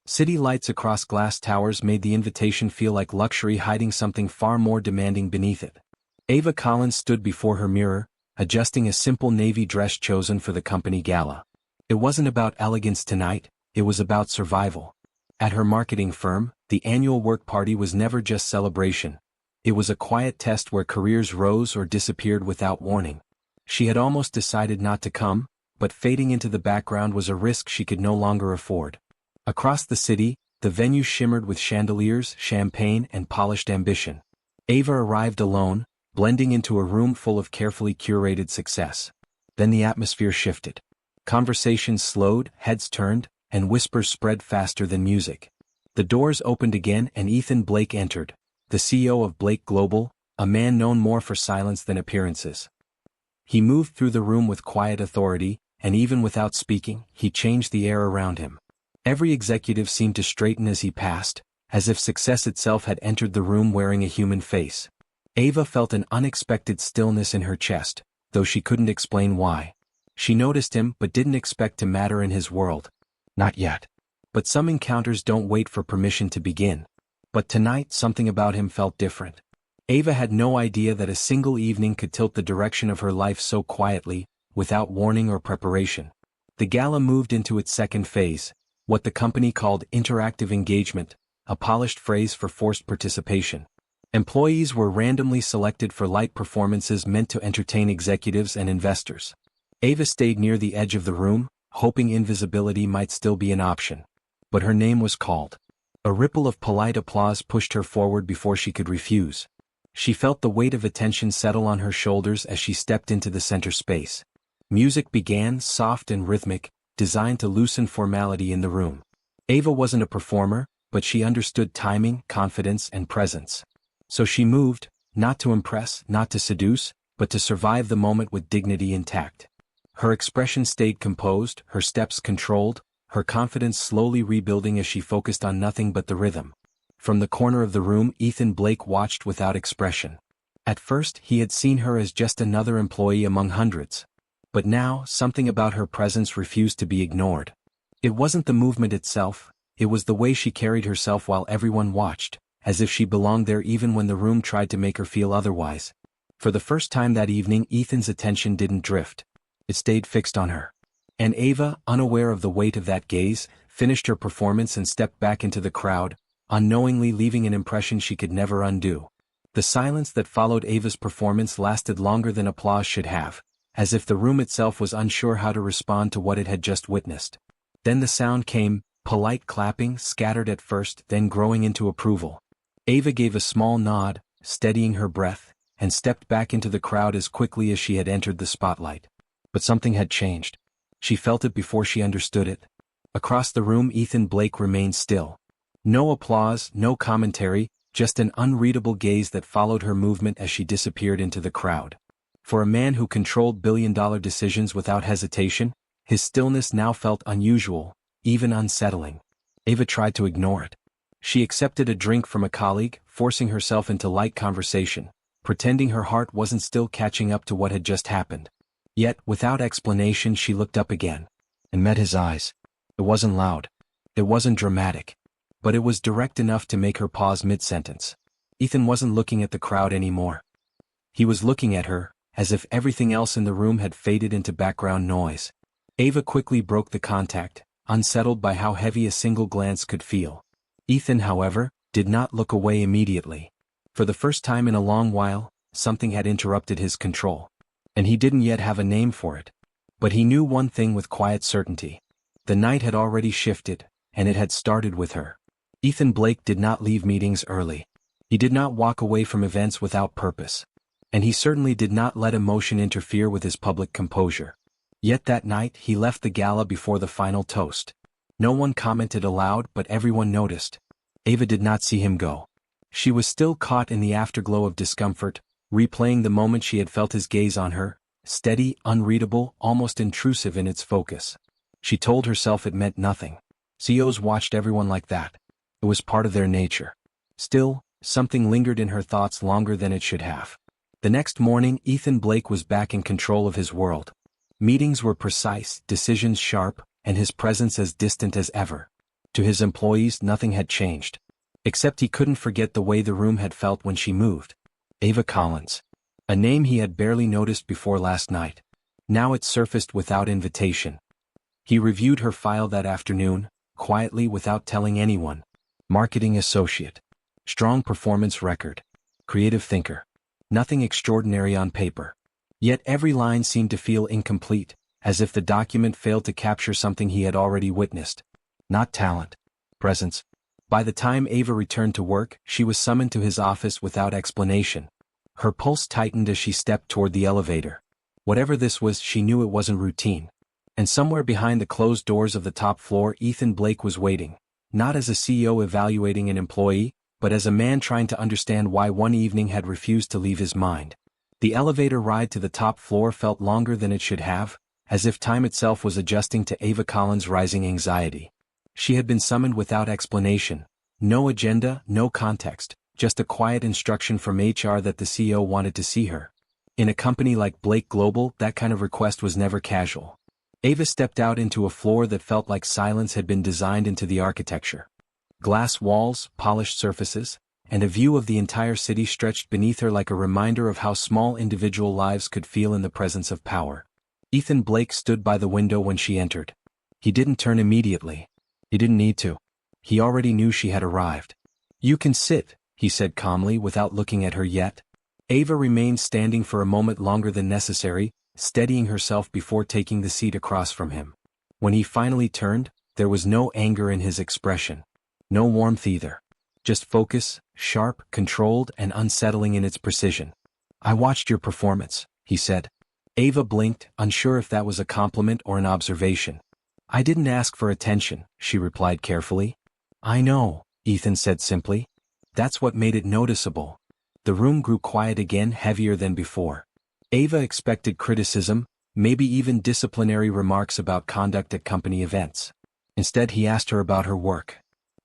City lights across glass towers made the invitation feel like luxury hiding something far more demanding beneath it. Ava Collins stood before her mirror, adjusting a simple navy dress chosen for the company gala. It wasn't about elegance tonight, it was about survival. At her marketing firm, the annual work party was never just celebration. It was a quiet test where careers rose or disappeared without warning. She had almost decided not to come, but fading into the background was a risk she could no longer afford. Across the city, the venue shimmered with chandeliers, champagne, and polished ambition. Ava arrived alone, blending into a room full of carefully curated success. Then the atmosphere shifted. Conversations slowed, heads turned, and whispers spread faster than music. The doors opened again and Ethan Blake entered, the CEO of Blake Global, a man known more for silence than appearances. He moved through the room with quiet authority, and even without speaking, he changed the air around him. Every executive seemed to straighten as he passed, as if success itself had entered the room wearing a human face. Ava felt an unexpected stillness in her chest, though she couldn't explain why. She noticed him but didn't expect to matter in his world. Not yet. But some encounters don't wait for permission to begin. But tonight something about him felt different. Ava had no idea that a single evening could tilt the direction of her life so quietly, without warning or preparation. The gala moved into its second phase, what the company called interactive engagement, a polished phrase for forced participation. Employees were randomly selected for light performances meant to entertain executives and investors. Ava stayed near the edge of the room, hoping invisibility might still be an option. But her name was called. A ripple of polite applause pushed her forward before she could refuse. She felt the weight of attention settle on her shoulders as she stepped into the center space. Music began, soft and rhythmic, designed to loosen formality in the room. Ava wasn't a performer, but she understood timing, confidence, and presence. So she moved, not to impress, not to seduce, but to survive the moment with dignity intact. Her expression stayed composed, her steps controlled, her confidence slowly rebuilding as she focused on nothing but the rhythm. From the corner of the room, Ethan Blake watched without expression. At first, he had seen her as just another employee among hundreds. But now, something about her presence refused to be ignored. It wasn't the movement itself, it was the way she carried herself while everyone watched, as if she belonged there even when the room tried to make her feel otherwise. For the first time that evening, Ethan's attention didn't drift. It stayed fixed on her. And Ava, unaware of the weight of that gaze, finished her performance and stepped back into the crowd, unknowingly leaving an impression she could never undo. The silence that followed Ava's performance lasted longer than applause should have, as if the room itself was unsure how to respond to what it had just witnessed. Then the sound came, polite clapping, scattered at first, then growing into approval. Ava gave a small nod, steadying her breath, and stepped back into the crowd as quickly as she had entered the spotlight. But something had changed. She felt it before she understood it. Across the room, Ethan Blake remained still. No applause, no commentary, just an unreadable gaze that followed her movement as she disappeared into the crowd. For a man who controlled billion-dollar decisions without hesitation, his stillness now felt unusual, even unsettling. Ava tried to ignore it. She accepted a drink from a colleague, forcing herself into light conversation, pretending her heart wasn't still catching up to what had just happened. Yet, without explanation, she looked up again, and met his eyes. It wasn't loud. It wasn't dramatic. But it was direct enough to make her pause mid-sentence. Ethan wasn't looking at the crowd anymore. He was looking at her, as if everything else in the room had faded into background noise. Ava quickly broke the contact, unsettled by how heavy a single glance could feel. Ethan, however, did not look away immediately. For the first time in a long while, something had interrupted his control. And he didn't yet have a name for it. But he knew one thing with quiet certainty. The night had already shifted, and it had started with her. Ethan Blake did not leave meetings early. He did not walk away from events without purpose. And he certainly did not let emotion interfere with his public composure. Yet that night he left the gala before the final toast. No one commented aloud, but everyone noticed. Ava did not see him go. She was still caught in the afterglow of discomfort, replaying the moment she had felt his gaze on her, steady, unreadable, almost intrusive in its focus. She told herself it meant nothing. CEOs watched everyone like that. It was part of their nature. Still, something lingered in her thoughts longer than it should have. The next morning, Ethan Blake was back in control of his world. Meetings were precise, decisions sharp, and his presence as distant as ever. To his employees, nothing had changed. Except he couldn't forget the way the room had felt when she moved. Ava Collins. A name he had barely noticed before last night. Now it surfaced without invitation. He reviewed her file that afternoon, quietly without telling anyone. Marketing associate. Strong performance record. Creative thinker. Nothing extraordinary on paper. Yet every line seemed to feel incomplete, as if the document failed to capture something he had already witnessed. Not talent. Presence. By the time Ava returned to work, she was summoned to his office without explanation. Her pulse tightened as she stepped toward the elevator. Whatever this was, she knew it wasn't routine. And somewhere behind the closed doors of the top floor, Ethan Blake was waiting, not as a CEO evaluating an employee, but as a man trying to understand why one evening had refused to leave his mind. The elevator ride to the top floor felt longer than it should have, as if time itself was adjusting to Ava Collins' rising anxiety. She had been summoned without explanation. No agenda, no context, just a quiet instruction from HR that the CEO wanted to see her. In a company like Blake Global, that kind of request was never casual. Ava stepped out into a floor that felt like silence had been designed into the architecture. Glass walls, polished surfaces, and a view of the entire city stretched beneath her like a reminder of how small individual lives could feel in the presence of power. Ethan Blake stood by the window when she entered. He didn't turn immediately. He didn't need to. He already knew she had arrived. "You can sit," he said calmly without looking at her yet. Ava remained standing for a moment longer than necessary, steadying herself before taking the seat across from him. When he finally turned, there was no anger in his expression. No warmth either. Just focus, sharp, controlled, and unsettling in its precision. "I watched your performance," he said. Ava blinked, unsure if that was a compliment or an observation. "I didn't ask for attention," she replied carefully. "I know," Ethan said simply. "That's what made it noticeable." The room grew quiet again, heavier than before. Ava expected criticism, maybe even disciplinary remarks about conduct at company events. Instead, he asked her about her work,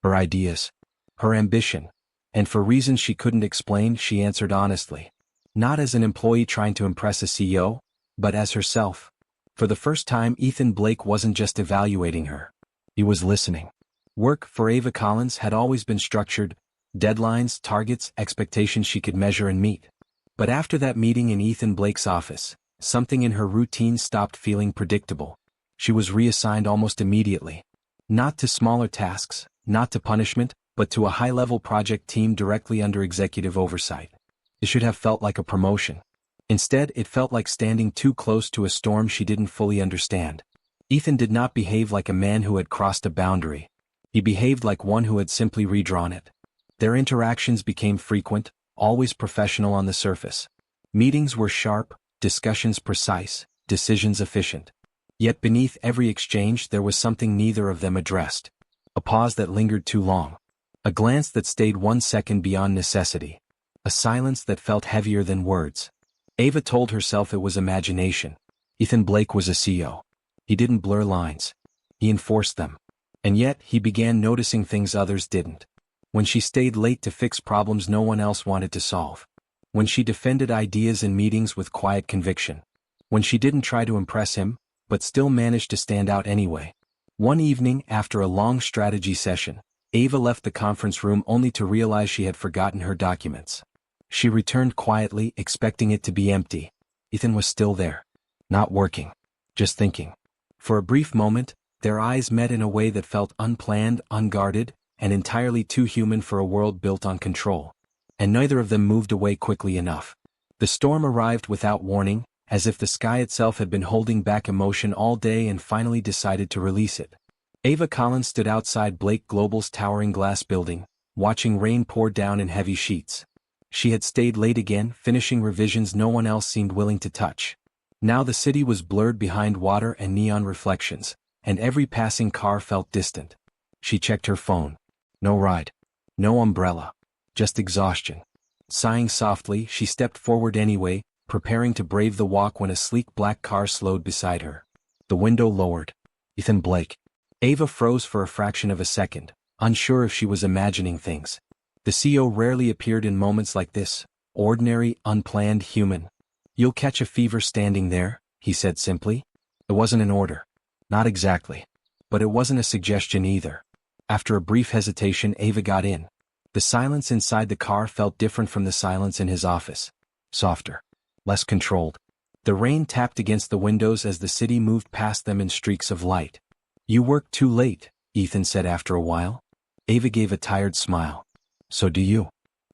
her ideas, her ambition, and for reasons she couldn't explain, she answered honestly. Not as an employee trying to impress a CEO, but as herself. For the first time, Ethan Blake wasn't just evaluating her. He was listening. Work for Ava Collins had always been structured, deadlines, targets, expectations she could measure and meet. But after that meeting in Ethan Blake's office, something in her routine stopped feeling predictable. She was reassigned almost immediately. Not to smaller tasks, not to punishment, but to a high-level project team directly under executive oversight. It should have felt like a promotion. Instead, it felt like standing too close to a storm she didn't fully understand. Ethan did not behave like a man who had crossed a boundary. He behaved like one who had simply redrawn it. Their interactions became frequent, always professional on the surface. Meetings were sharp, discussions precise, decisions efficient. Yet beneath every exchange there was something neither of them addressed. A pause that lingered too long. A glance that stayed 1 second beyond necessity. A silence that felt heavier than words. Ava told herself it was imagination. Ethan Blake was a CEO. He didn't blur lines. He enforced them. And yet, he began noticing things others didn't. When she stayed late to fix problems no one else wanted to solve. When she defended ideas in meetings with quiet conviction. When she didn't try to impress him, but still managed to stand out anyway. One evening, after a long strategy session, Ava left the conference room only to realize she had forgotten her documents. She returned quietly, expecting it to be empty. Ethan was still there. Not working. Just thinking. For a brief moment, their eyes met in a way that felt unplanned, unguarded, and entirely too human for a world built on control. And neither of them moved away quickly enough. The storm arrived without warning, as if the sky itself had been holding back emotion all day and finally decided to release it. Ava Collins stood outside Blake Global's towering glass building, watching rain pour down in heavy sheets. She had stayed late again, finishing revisions no one else seemed willing to touch. Now the city was blurred behind water and neon reflections, and every passing car felt distant. She checked her phone. No ride. No umbrella. Just exhaustion. Sighing softly, she stepped forward anyway, preparing to brave the walk when a sleek black car slowed beside her. The window lowered. Ethan Blake. Ava froze for a fraction of a second, unsure if she was imagining things. The CEO rarely appeared in moments like this, ordinary, unplanned, human. "You'll catch a fever standing there," he said simply. It wasn't an order. Not exactly. But it wasn't a suggestion either. After a brief hesitation, Ava got in. The silence inside the car felt different from the silence in his office. Softer. Less controlled. The rain tapped against the windows as the city moved past them in streaks of light. "You work too late," Ethan said after a while. Ava gave a tired smile. "So do you."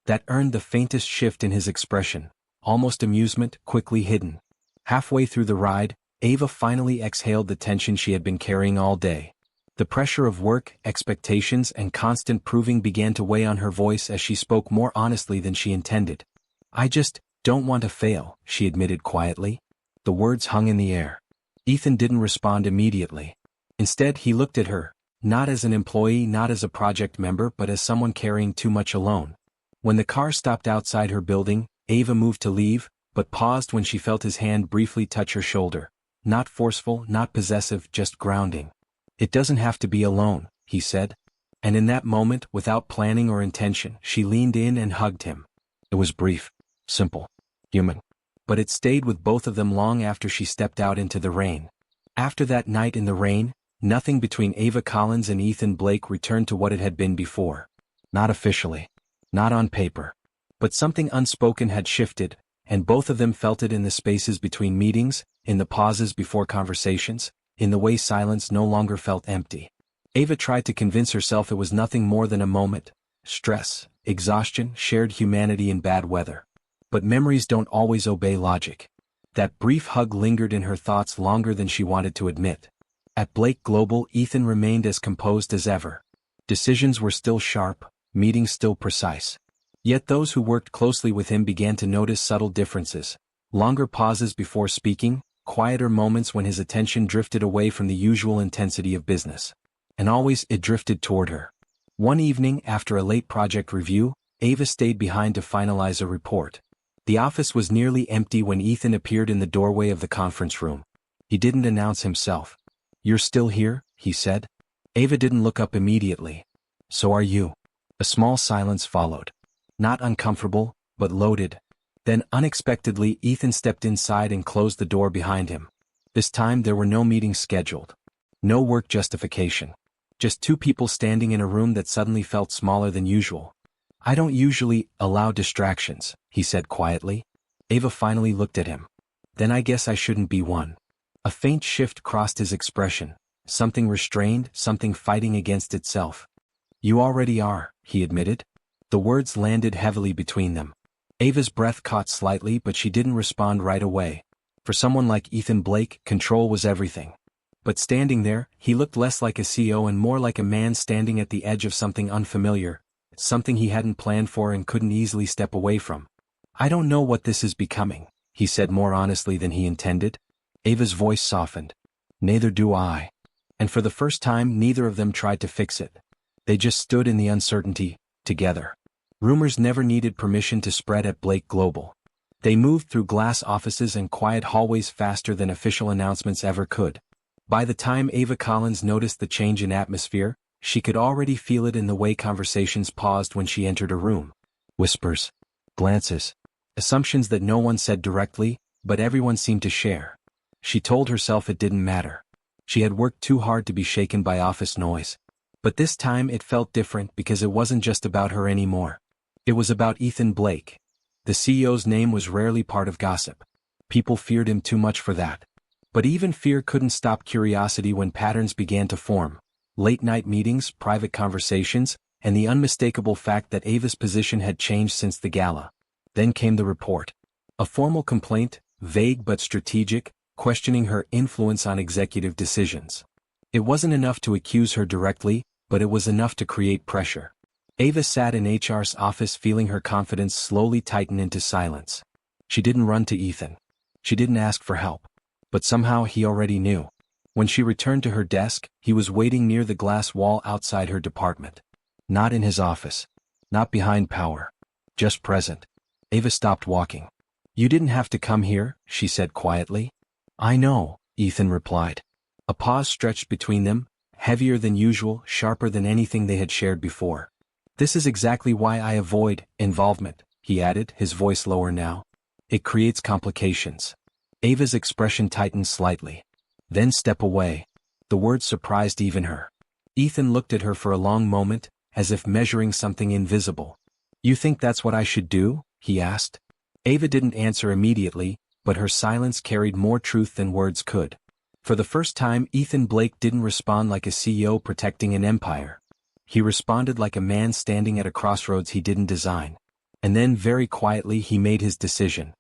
That earned the faintest shift in his expression, almost amusement, quickly hidden. Halfway through the ride, Ava finally exhaled the tension she had been carrying all day. The pressure of work, expectations, and constant proving began to weigh on her voice as she spoke more honestly than she intended. "I just don't want to fail," she admitted quietly. The words hung in the air. Ethan didn't respond immediately. Instead, he looked at her, not as an employee, not as a project member, but as someone carrying too much alone. When the car stopped outside her building, Ava moved to leave, but paused when she felt his hand briefly touch her shoulder. Not forceful, not possessive, just grounding. "It doesn't have to be alone," he said. And in that moment, without planning or intention, she leaned in and hugged him. It was brief, simple, human. But it stayed with both of them long after she stepped out into the rain. After that night in the rain, nothing between Ava Collins and Ethan Blake returned to what it had been before. Not officially. Not on paper. But something unspoken had shifted, and both of them felt it in the spaces between meetings, in the pauses before conversations, in the way silence no longer felt empty. Ava tried to convince herself it was nothing more than a moment. Stress, exhaustion, shared humanity in bad weather. But memories don't always obey logic. That brief hug lingered in her thoughts longer than she wanted to admit. At Blake Global, Ethan remained as composed as ever. Decisions were still sharp, meetings still precise. Yet those who worked closely with him began to notice subtle differences. Longer pauses before speaking, quieter moments when his attention drifted away from the usual intensity of business. And always it drifted toward her. One evening, after a late project review, Ava stayed behind to finalize a report. The office was nearly empty when Ethan appeared in the doorway of the conference room. He didn't announce himself. "You're still here?" he said. Ava didn't look up immediately. "So are you." A small silence followed. Not uncomfortable, but loaded. Then unexpectedly Ethan stepped inside and closed the door behind him. This time there were no meetings scheduled. No work justification. Just two people standing in a room that suddenly felt smaller than usual. "I don't usually allow distractions," he said quietly. Ava finally looked at him. "Then I guess I shouldn't be one." A faint shift crossed his expression. Something restrained, something fighting against itself. "You already are," he admitted. The words landed heavily between them. Ava's breath caught slightly, but she didn't respond right away. For someone like Ethan Blake, control was everything. But standing there, he looked less like a CEO and more like a man standing at the edge of something unfamiliar, something he hadn't planned for and couldn't easily step away from. "I don't know what this is becoming," he said more honestly than he intended. Ava's voice softened. "Neither do I." And for the first time, neither of them tried to fix it. They just stood in the uncertainty, together. Rumors never needed permission to spread at Blake Global. They moved through glass offices and quiet hallways faster than official announcements ever could. By the time Ava Collins noticed the change in atmosphere, she could already feel it in the way conversations paused when she entered a room. Whispers. Glances. Assumptions that no one said directly, but everyone seemed to share. She told herself it didn't matter. She had worked too hard to be shaken by office noise. But this time it felt different because it wasn't just about her anymore. It was about Ethan Blake. The CEO's name was rarely part of gossip. People feared him too much for that. But even fear couldn't stop curiosity when patterns began to form. Late-night meetings, private conversations, and the unmistakable fact that Ava's position had changed since the gala. Then came the report. A formal complaint, vague but strategic, questioning her influence on executive decisions. It wasn't enough to accuse her directly, but it was enough to create pressure. Ava sat in HR's office feeling her confidence slowly tighten into silence. She didn't run to Ethan. She didn't ask for help. But somehow he already knew. When she returned to her desk, he was waiting near the glass wall outside her department. Not in his office. Not behind power. Just present. Ava stopped walking. "You didn't have to come here," she said quietly. "I know," Ethan replied. A pause stretched between them, heavier than usual, sharper than anything they had shared before. "This is exactly why I avoid involvement," he added, his voice lower now. "It creates complications." Ava's expression tightened slightly. "Then step away." The word surprised even her. Ethan looked at her for a long moment, as if measuring something invisible. "You think that's what I should do?" he asked. Ava didn't answer immediately, but her silence carried more truth than words could. For the first time, Ethan Blake didn't respond like a CEO protecting an empire. He responded like a man standing at a crossroads he didn't design. And then very quietly he made his decision.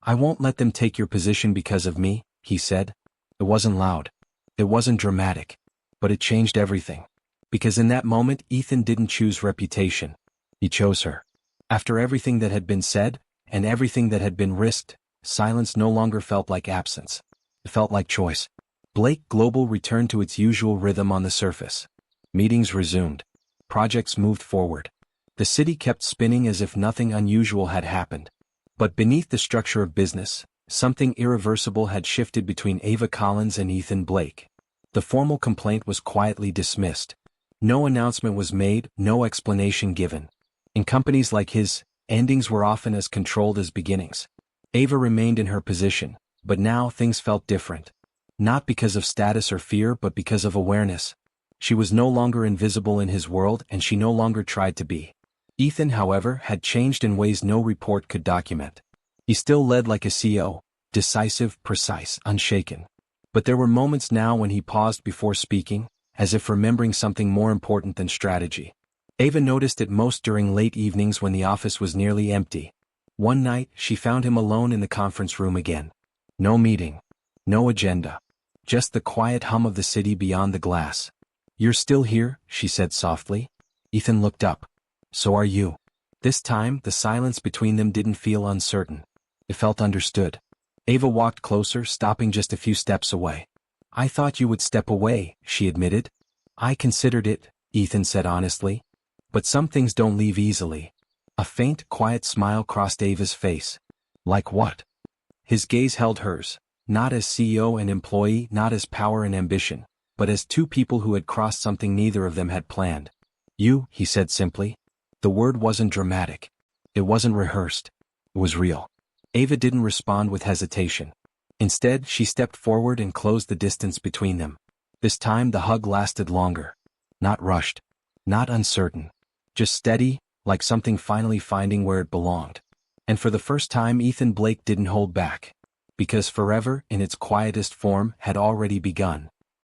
"I won't let them take your position because of me," he said. It wasn't loud. It wasn't dramatic. But it changed everything. Because in that moment Ethan didn't choose reputation. He chose her. After everything that had been said, and everything that had been risked, silence no longer felt like absence. It felt like choice. Blake Global returned to its usual rhythm on the surface. Meetings resumed. Projects moved forward. The city kept spinning as if nothing unusual had happened. But beneath the structure of business, something irreversible had shifted between Ava Collins and Ethan Blake. The formal complaint was quietly dismissed. No announcement was made, no explanation given. In companies like his, endings were often as controlled as beginnings. Ava remained in her position, but now things felt different. Not because of status or fear, but because of awareness. She was no longer invisible in his world, and she no longer tried to be. Ethan, however, had changed in ways no report could document. He still led like a CEO, decisive, precise, unshaken. But there were moments now when he paused before speaking, as if remembering something more important than strategy. Ava noticed it most during late evenings when the office was nearly empty. One night, she found him alone in the conference room again. No meeting. No agenda. Just the quiet hum of the city beyond the glass. "You're still here," she said softly. Ethan looked up. "So are you." This time, the silence between them didn't feel uncertain. It felt understood. Ava walked closer, stopping just a few steps away. "I thought you would step away," she admitted. "I considered it," Ethan said honestly. "But some things don't leave easily." A faint, quiet smile crossed Ava's face. "Like what?" His gaze held hers, not as CEO and employee, not as power and ambition, but as two people who had crossed something neither of them had planned. "You," he said simply. The word wasn't dramatic. It wasn't rehearsed. It was real. Ava didn't respond with hesitation. Instead, she stepped forward and closed the distance between them. This time the hug lasted longer. Not rushed. Not uncertain. Just steady, like something finally finding where it belonged. And for the first time Ethan Blake didn't hold back. Because forever, in its quietest form, had already begun.